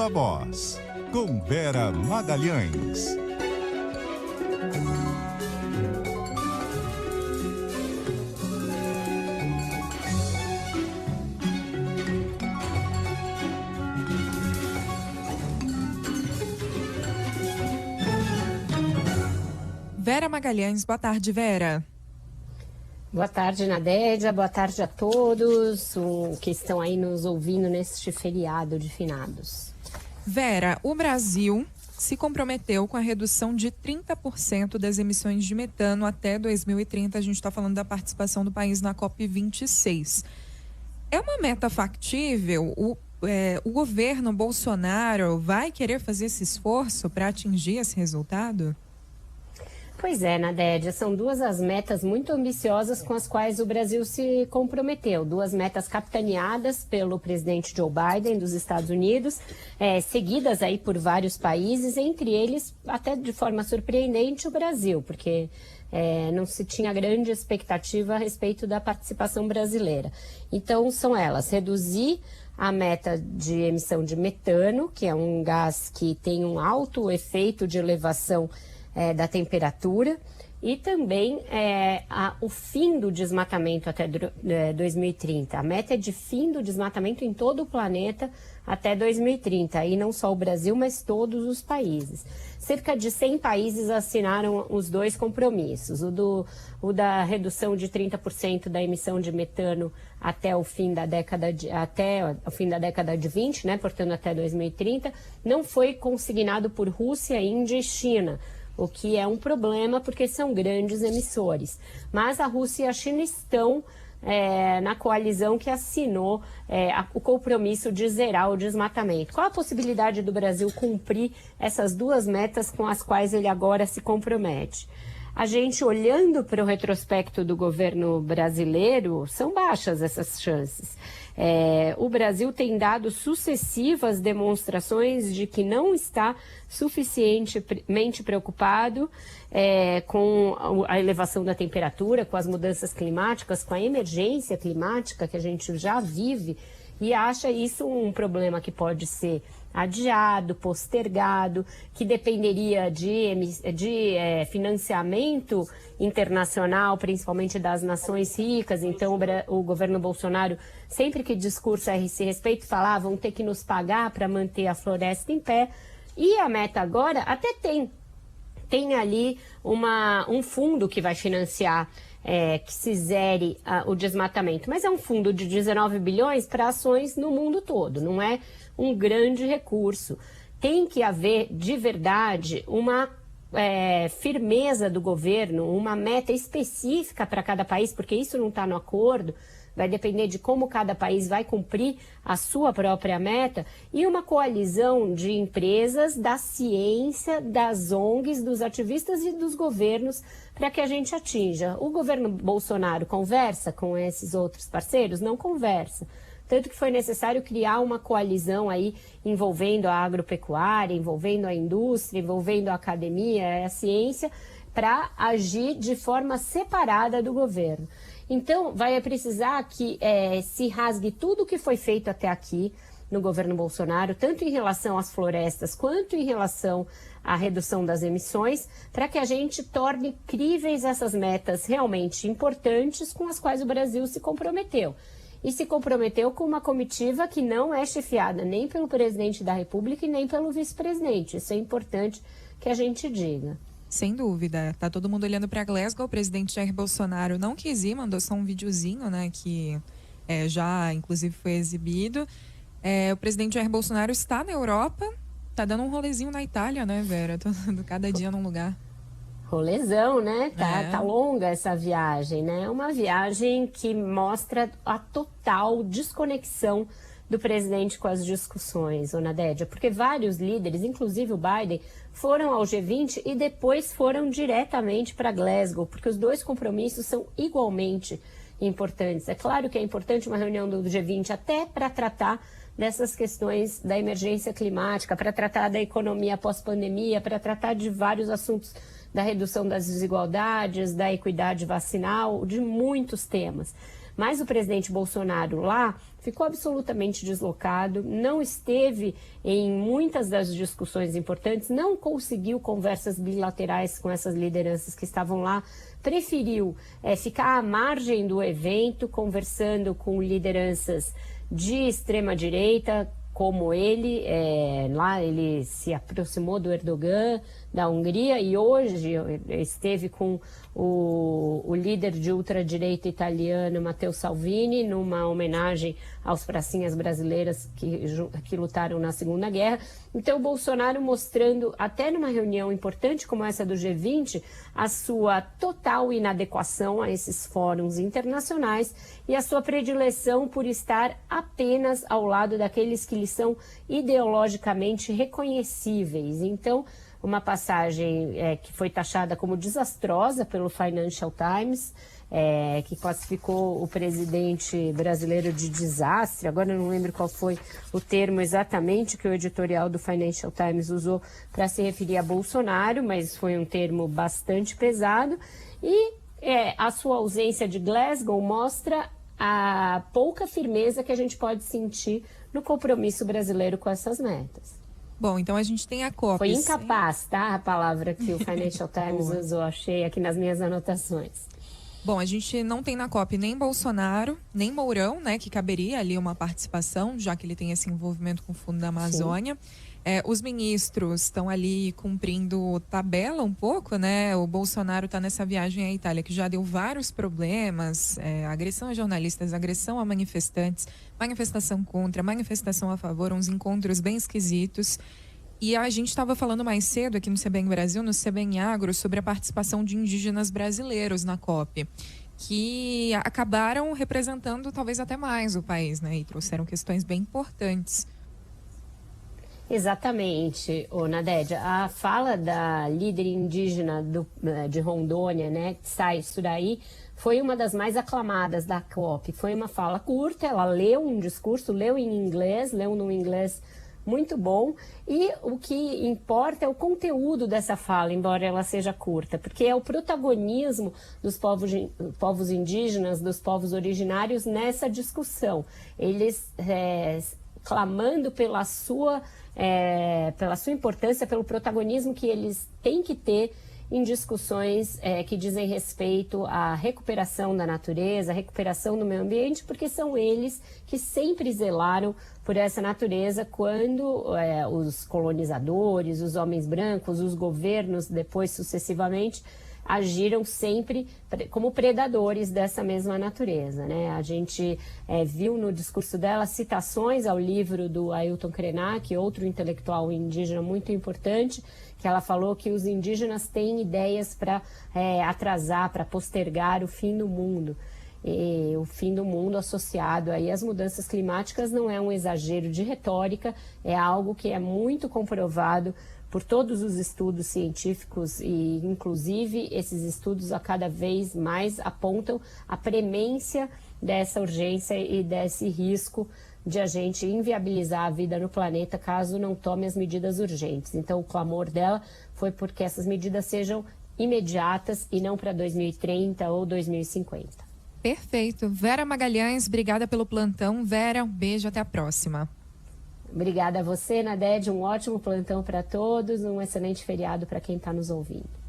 Viva Voz, com Vera Magalhães. Vera Magalhães, boa tarde, Vera. Boa tarde, Nadédia, boa tarde a todos que estão aí nos ouvindo neste feriado de finados. Vera, o Brasil se comprometeu com a redução de 30% das emissões de metano até 2030. A gente está falando da participação do país na COP26. É uma meta factível? O governo Bolsonaro vai querer fazer esse esforço para atingir esse resultado? Pois é, Nadédia, são duas as metas muito ambiciosas com as quais o Brasil se comprometeu. Duas metas capitaneadas pelo presidente Joe Biden dos Estados Unidos, seguidas aí por vários países, entre eles, até de forma surpreendente, o Brasil, porque não se tinha grande expectativa a respeito da participação brasileira. Então, são elas: reduzir a meta de emissão de metano, que é um gás que tem um alto efeito de elevação da temperatura, e também o fim do desmatamento até 2030. A meta é de fim do desmatamento em todo o planeta até 2030, e não só o Brasil, mas todos os países. Cerca de 100 países assinaram os dois compromissos, o da redução de 30% da emissão de metano até o fim da década de 20, né, portanto até 2030, não foi consignado por Rússia, Índia e China, o que é um problema porque são grandes emissores. Mas a Rússia e a China estão na coalizão que assinou o compromisso de zerar o desmatamento. Qual a possibilidade do Brasil cumprir essas duas metas com as quais ele agora se compromete? A gente, olhando para o retrospecto do governo brasileiro, são baixas essas chances. O Brasil tem dado sucessivas demonstrações de que não está suficientemente preocupado com a elevação da temperatura, com as mudanças climáticas, com a emergência climática que a gente já vive, e acha isso um problema que pode ser adiado, postergado, que dependeria de financiamento internacional, principalmente das nações ricas. Então, o governo Bolsonaro, sempre que discursa a esse respeito, fala: vão ter que nos pagar para manter a floresta em pé. E a meta agora até tem ali um fundo que vai financiar que se zere o desmatamento, mas é um fundo de 19 bilhões para ações no mundo todo, não é um grande recurso. Tem que haver, de verdade, uma firmeza do governo, uma meta específica para cada país, porque isso não está no acordo, vai depender de como cada país vai cumprir a sua própria meta, e uma coalizão de empresas, da ciência, das ONGs, dos ativistas e dos governos para que a gente atinja. O governo Bolsonaro conversa com esses outros parceiros? Não conversa. Tanto que foi necessário criar uma coalizão aí envolvendo a agropecuária, envolvendo a indústria, envolvendo a academia, a ciência, para agir de forma separada do governo. Então, vai precisar que se rasgue tudo o que foi feito até aqui no governo Bolsonaro, tanto em relação às florestas quanto em relação à redução das emissões, para que a gente torne críveis essas metas realmente importantes com as quais o Brasil se comprometeu. E se comprometeu com uma comitiva que não é chefiada nem pelo presidente da República e nem pelo vice-presidente. Isso é importante que a gente diga. Sem dúvida. Tá todo mundo olhando para Glasgow. O presidente Jair Bolsonaro não quis ir, mandou só um videozinho, né, que já, inclusive, foi exibido. O presidente Jair Bolsonaro está na Europa, tá dando um rolezinho na Itália, né, Vera? Cada dia num lugar. Rolezão, né? Tá longa essa viagem, né? Uma viagem que mostra a total desconexão do presidente com as discussões, Nadédia, porque vários líderes, inclusive o Biden, foram ao G20 e depois foram diretamente para Glasgow, porque os dois compromissos são igualmente importantes. É claro que é importante uma reunião do G20 até para tratar dessas questões da emergência climática, para tratar da economia pós-pandemia, para tratar de vários assuntos da redução das desigualdades, da equidade vacinal, de muitos temas. Mas o presidente Bolsonaro lá ficou absolutamente deslocado, não esteve em muitas das discussões importantes, não conseguiu conversas bilaterais com essas lideranças que estavam lá, preferiu ficar à margem do evento, conversando com lideranças de extrema-direita, como ele, lá ele se aproximou do Erdogan, da Hungria, e hoje esteve com o líder de ultradireita italiano, Matteo Salvini, numa homenagem aos pracinhas brasileiras que lutaram na Segunda Guerra. Então, o Bolsonaro mostrando, até numa reunião importante como essa do G20, a sua total inadequação a esses fóruns internacionais e a sua predileção por estar apenas ao lado daqueles que lhe são ideologicamente reconhecíveis. Então, uma passagem que foi taxada como desastrosa pelo Financial Times, que classificou o presidente brasileiro de desastre. Agora eu não lembro qual foi o termo exatamente que o editorial do Financial Times usou para se referir a Bolsonaro, mas foi um termo bastante pesado. E a sua ausência de Glasgow mostra a pouca firmeza que a gente pode sentir no compromisso brasileiro com essas metas. Bom, então a gente tem a COP. Foi incapaz, tá? A palavra que o Financial Times usou, achei aqui nas minhas anotações. Bom, a gente não tem na COP nem Bolsonaro, nem Mourão, né? Que caberia ali uma participação, já que ele tem esse envolvimento com o Fundo da Amazônia. Os ministros estão ali cumprindo tabela um pouco, né? O Bolsonaro está nessa viagem à Itália, que já deu vários problemas, agressão a jornalistas, agressão a manifestantes, manifestação contra, manifestação a favor, uns encontros bem esquisitos. E a gente estava falando mais cedo aqui no CBN Brasil, no CBN Agro, sobre a participação de indígenas brasileiros na COP, que acabaram representando talvez até mais o país, né? E trouxeram questões bem importantes. Exatamente, Nadédia. A fala da líder indígena de Rondônia, né, Sai Suraí, foi uma das mais aclamadas da COP. Foi uma fala curta, ela leu um discurso, leu em inglês, leu num inglês muito bom, e o que importa é o conteúdo dessa fala, embora ela seja curta, porque é o protagonismo dos povos indígenas, dos povos originários nessa discussão. Eles clamando pela sua importância, pelo protagonismo que eles têm que ter em discussões que dizem respeito à recuperação da natureza, à recuperação do meio ambiente, porque são eles que sempre zelaram por essa natureza quando os colonizadores, os homens brancos, os governos, depois sucessivamente, agiram sempre como predadores dessa mesma natureza, né? A gente viu no discurso dela citações ao livro do Ailton Krenak, outro intelectual indígena muito importante, que ela falou que os indígenas têm ideias para atrasar, para postergar o fim do mundo. E o fim do mundo associado aí às mudanças climáticas não é um exagero de retórica, é algo que é muito comprovado por todos os estudos científicos e, inclusive, esses estudos a cada vez mais apontam a premência dessa urgência e desse risco de a gente inviabilizar a vida no planeta caso não tome as medidas urgentes. Então, o clamor dela foi porque essas medidas sejam imediatas e não para 2030 ou 2050. Perfeito. Vera Magalhães, obrigada pelo plantão. Vera, um beijo, até a próxima. Obrigada a você, Nadédia. Um ótimo plantão para todos, um excelente feriado para quem está nos ouvindo.